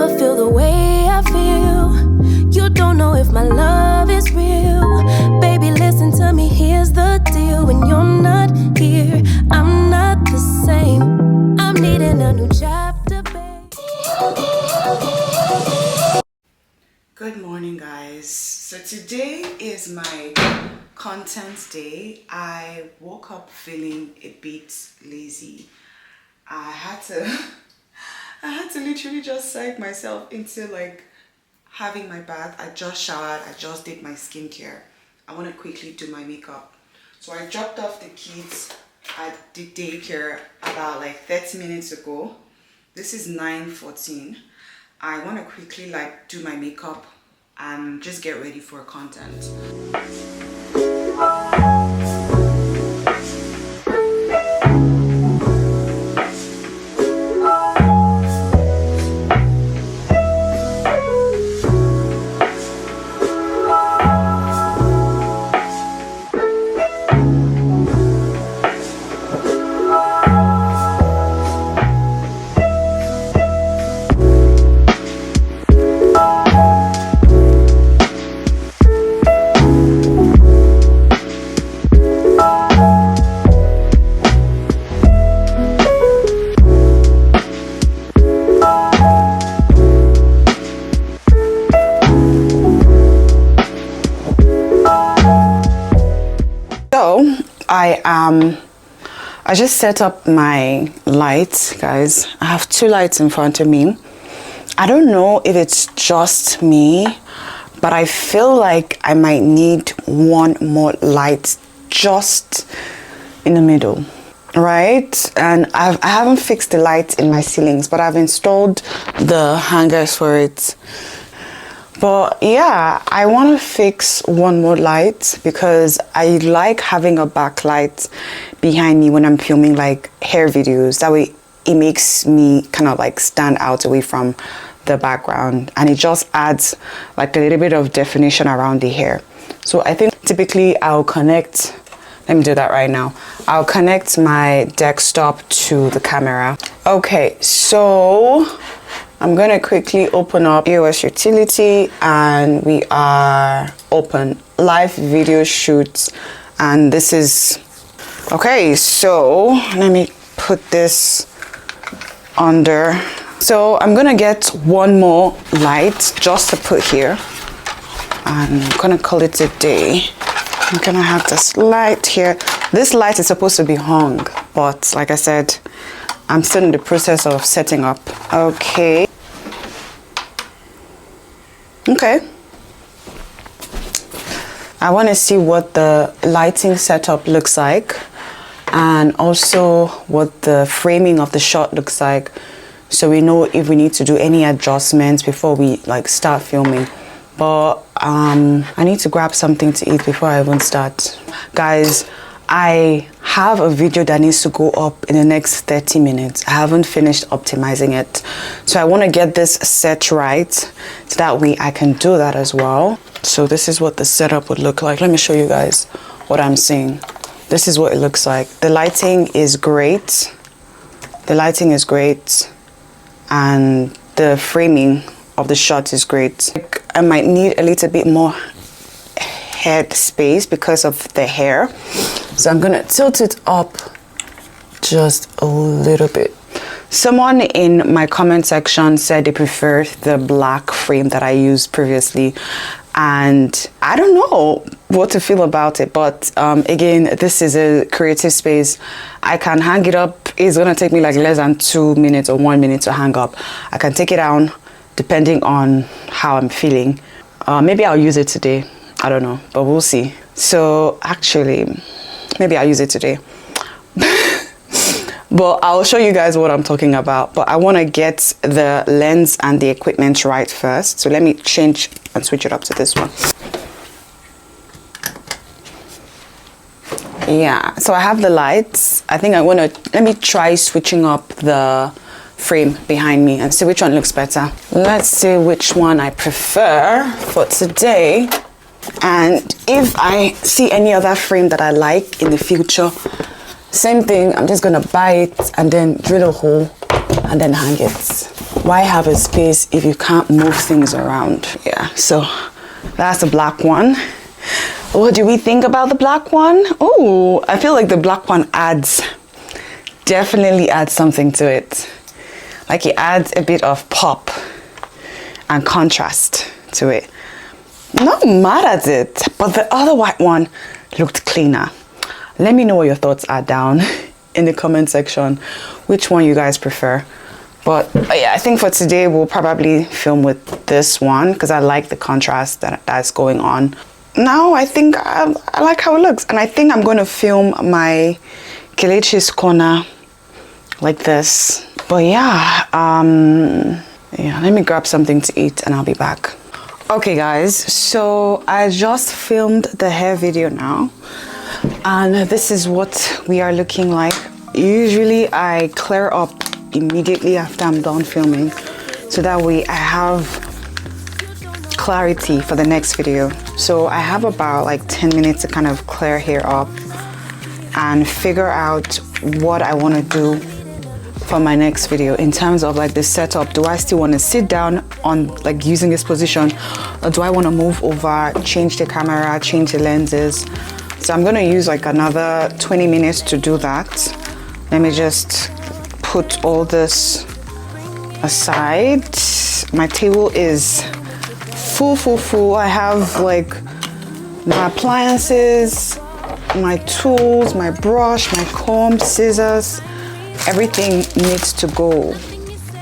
never feel the way I feel. You don't know if my love is real. Baby, listen to me, here's the deal. When you're not here, I'm not the same. I'm needing a new chapter, babe. Good morning, guys. So today is my content day. I woke up feeling a bit lazy. I had to literally just psych myself into like having my bath. I just showered, I just did my skincare. I want to quickly do my makeup. So I dropped off the kids at the daycare about like 30 minutes ago. This is 9:14. I want to quickly like do my makeup and just get ready for content. I just set up my lights, guys. I have two lights in front of me. I don't know if it's just me, but I feel like I might need one more light just in the middle, right? And I haven't fixed the lights in my ceilings, but I've installed the hangers for it. But yeah, I want to fix one more light because I like having a backlight behind me when I'm filming like hair videos. That way it makes me kind of like stand out away from the background, and it just adds like a little bit of definition around the hair. So I think typically I'll connect, let me do that right now. I'll connect my desktop to the camera. Okay, so I'm going to quickly open up EOS Utility, and we are open live video shoots, and this is okay. So let me put this under. So I'm gonna get one more light just to put here, and I'm gonna call it a day. I'm gonna have this light here. This light is supposed to be hung, but like I said, I'm still in the process of setting up. Okay. I want to see what the lighting setup looks like, and also what the framing of the shot looks like, so we know if we need to do any adjustments before we like start filming. But I need to grab something to eat before I even start. Guys, I have a video that needs to go up in the next 30 minutes. I haven't finished optimizing it. So I want to get this set right so that way I can do that as well. So this is what the setup would look like. Let me show you guys what I'm seeing. This is what it looks like. The lighting is great. The lighting is great. And the framing of the shot is great. I might need a little bit more head space because of the hair, so I'm gonna tilt it up just a little bit. Someone in my comment section said they preferred the black frame that I used previously, and I don't know what to feel about it, but again, this is a creative space. I can hang it up. It's gonna take me like less than 2 minutes or 1 minute to hang up. I can take it down depending on how I'm feeling. Maybe I'll use it today, I don't know, but we'll see. So actually, maybe I'll use it today. But I'll show you guys what I'm talking about. But I want to get the lens and the equipment right first. So let me change and switch it up to this one. Yeah, so I have the lights. I think I want to, let me try switching up the frame behind me and see which one looks better. Let's see which one I prefer for today. And if I see any other frame that I like in the future, same thing, I'm just gonna buy it and then drill a hole and then hang it. why have a space if you can't move things around? Yeah, so that's the black one. What do we think about the black one? Oh, I feel like the black one definitely adds something to it. Like it adds a bit of pop and contrast to it. Not mad at it, but the other white one looked cleaner. Let me know what your thoughts are down in the comment section, which one you guys prefer. But yeah, I think for today we'll probably film with this one because I like the contrast that's going on. Now I think I like how it looks, and I think I'm going to film my Kelechi's Corner like this. But yeah, let me grab something to eat and I'll be back. Okay guys, so I just filmed the hair video now, and this is what we are looking like. Usually I clear up immediately after I'm done filming, so that way I have clarity for the next video. So I have about like 10 minutes to kind of clear hair up and figure out what I want to do for my next video in terms of like the setup. Do I still want to sit down on like using this position, or do I want to move over, change the camera, change the lenses? So I'm going to use like another 20 minutes to do that. Let me just put all this aside. My table is full. I have like my appliances, my tools, my brush, my comb, scissors. Everything needs to go.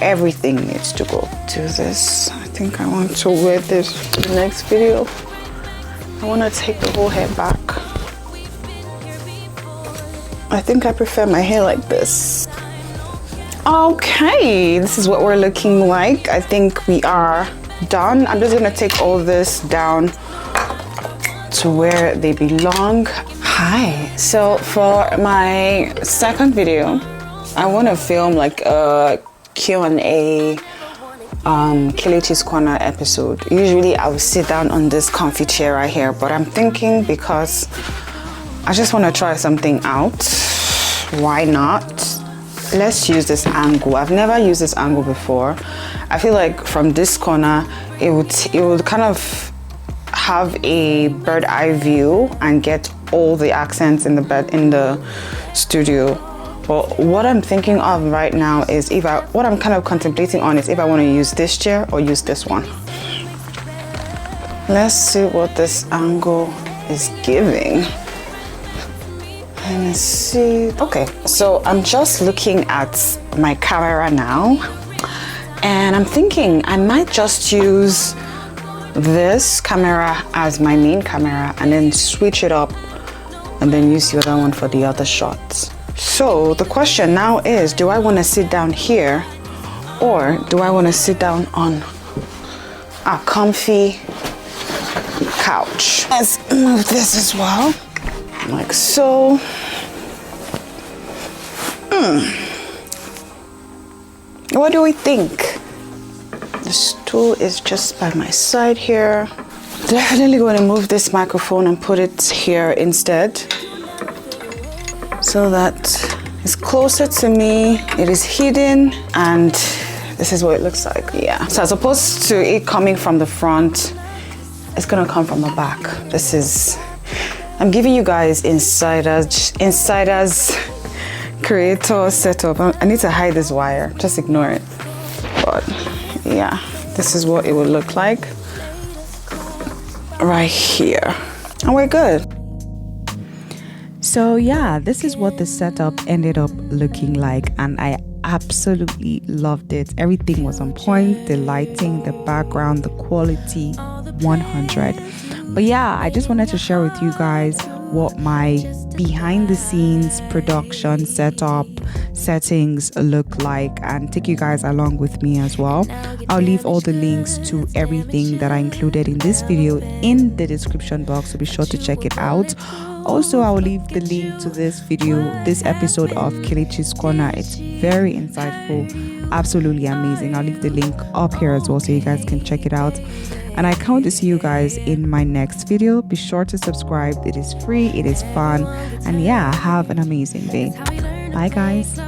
Everything needs to go. Do this. I think I want to wear this for the next video. I want to take the whole hair back. I think I prefer my hair like this. Okay, this is what we're looking like. I think we are done. I'm just gonna take all this down to where they belong. Hi. So for my second video, I want to film like a Q&A Kelechi's Corner episode. Usually I would sit down on this comfy chair right here, but I'm thinking because I just want to try something out, why not? Let's use this angle. I've never used this angle before. I feel like from this corner it would kind of have a bird eye view and get all the accents in the studio. But what I'm thinking of right now is what I'm kind of contemplating on is if I want to use this chair or use this one. Let's see what this angle is giving. Let me see. Okay, so I'm just looking at my camera now, and I'm thinking I might just use this camera as my main camera and then switch it up and then use the other one for the other shots. So the question now is, do I want to sit down here or do I want to sit down on a comfy couch? Let's move this as well, like so. What do we think? The stool is just by my side here. Definitely going to move this microphone and put it here instead, so that it's closer to me, it is hidden, and this is what it looks like. Yeah, so as opposed to it coming from the front, it's gonna come from the back. I'm giving you guys insiders creator setup. I need to hide this wire, just ignore it. But yeah, this is what it would look like right here, and we're good. So yeah, this is what the setup ended up looking like, and I absolutely loved it. Everything was on point, the lighting, the background, the quality, 100. But yeah, I just wanted to share with you guys what my behind the scenes production setup settings look like and take you guys along with me as well. I'll leave all the links to everything that I included in this video in the description box, so be sure to check it out. Also, I will leave the link to this video, this episode of Kelechi's Corner. It's very insightful, absolutely amazing. I'll leave the link up here as well so you guys can check it out. And I can't wait to see you guys in my next video. Be sure to subscribe. It is free, it is fun, and yeah, have an amazing day. Bye guys.